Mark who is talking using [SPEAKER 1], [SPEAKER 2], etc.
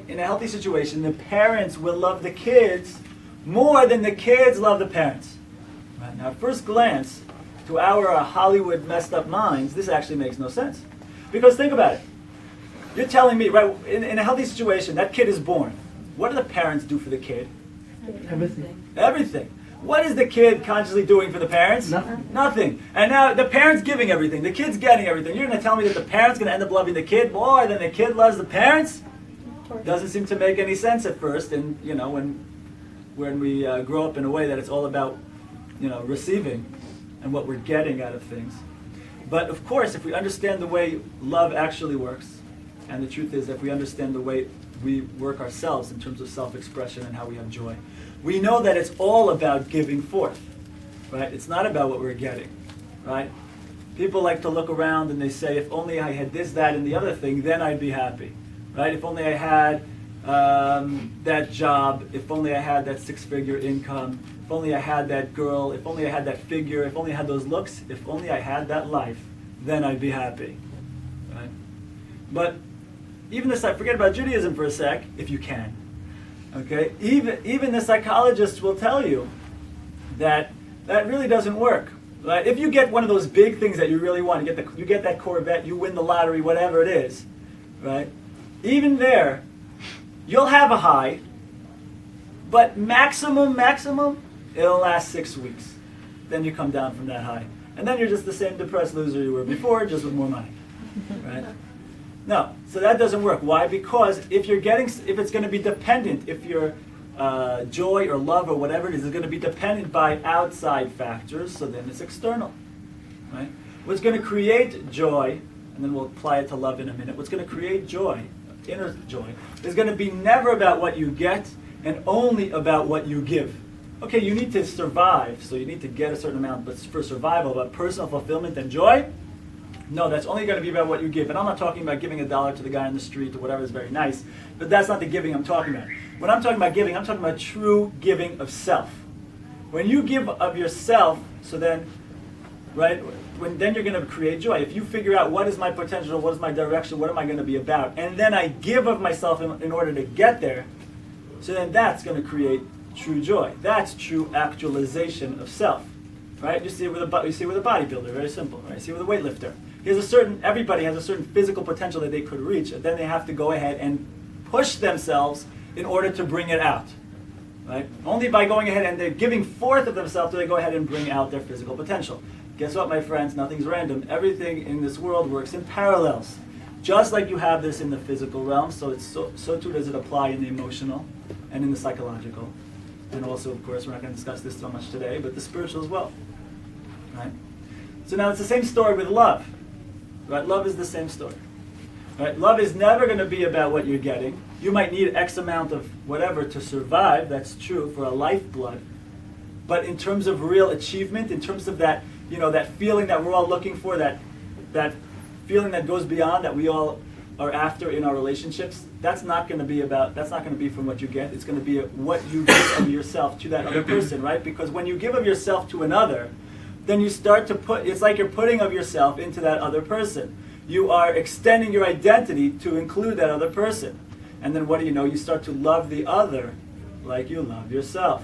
[SPEAKER 1] in a healthy situation, the parents will love the kids more than the kids love the parents. Right? Now, at first glance, to our Hollywood messed up minds, this actually makes no sense. Because think about it. You're telling me, right, in a healthy situation, that kid is born. What do the parents do for the kid?
[SPEAKER 2] Everything.
[SPEAKER 1] Everything. What is the kid consciously doing for the parents?
[SPEAKER 2] Nothing.
[SPEAKER 1] Nothing. And now the parent's giving everything. The kid's getting everything. You're going to tell me that the parent's going to end up loving the kid more than the kid loves the parents? Doesn't seem to make any sense at first. And, you know, when we grow up in a way that it's all about, you know, receiving and what we're getting out of things. But, of course, if we understand the way love actually works, and the truth is, if we understand the way we work ourselves in terms of self-expression and how we have joy, we know that it's all about giving forth, right? It's not about what we're getting, right? People like to look around and they say, if only I had this, that, and the other thing, then I'd be happy, right? If only I had that job, if only I had that six-figure income, if only I had that girl, if only I had that figure, if only I had those looks, if only I had that life, then I'd be happy, right? But even this, forget about Judaism for a sec, if you can. Okay, even the psychologists will tell you that that really doesn't work. Right? If you get one of those big things that you really want, you get that Corvette, you win the lottery, whatever it is, right? Even there, you'll have a high, but maximum, it'll last 6 weeks. Then you come down from that high, and then you're just the same depressed loser you were before, just with more money, right? No, so that doesn't work. Why? Because if it's going to be dependent, if your joy or love or whatever it is going to be dependent by outside factors, so then it's external, right? What's going to create joy, and then we'll apply it to love in a minute, what's going to create joy, inner joy, is going to be never about what you get and only about what you give. Okay, you need to survive, so you need to get a certain amount, but for survival, but personal fulfillment and joy, no, that's only going to be about what you give. And I'm not talking about giving $1 to the guy on the street or whatever is very nice, but that's not the giving I'm talking about. When I'm talking about giving, I'm talking about true giving of self. When you give of yourself, so then, right, then you're going to create joy. If you figure out what is my potential, what is my direction, what am I going to be about, and then I give of myself in order to get there, so then that's going to create true joy. That's true actualization of self. Right? You see it with a bodybuilder, very simple. Right? You see it with a weightlifter. Everybody has a certain physical potential that they could reach, and then they have to go ahead and push themselves in order to bring it out. Right? Only by going ahead and they're giving forth of themselves do they go ahead and bring out their physical potential. Guess what, my friends? Nothing's random. Everything in this world works in parallels. Just like you have this in the physical realm, so too does it apply in the emotional and in the psychological. And also, of course, we're not going to discuss this so much today, but the spiritual as well. Right? So now it's the same story with love. Right? Love is the same story. Right? Love is never going to be about what you're getting. You might need X amount of whatever to survive. That's true for a lifeblood. But in terms of real achievement, in terms of that, that feeling that we're all looking for, that feeling that goes beyond that we all are after in our relationships, that's not going to be from what you get. It's going to be what you give of yourself to that other person, right? Because when you give of yourself to another, then you start to it's like you're putting of yourself into that other person. You are extending your identity to include that other person. And then what do you know? You start to love the other like you love yourself.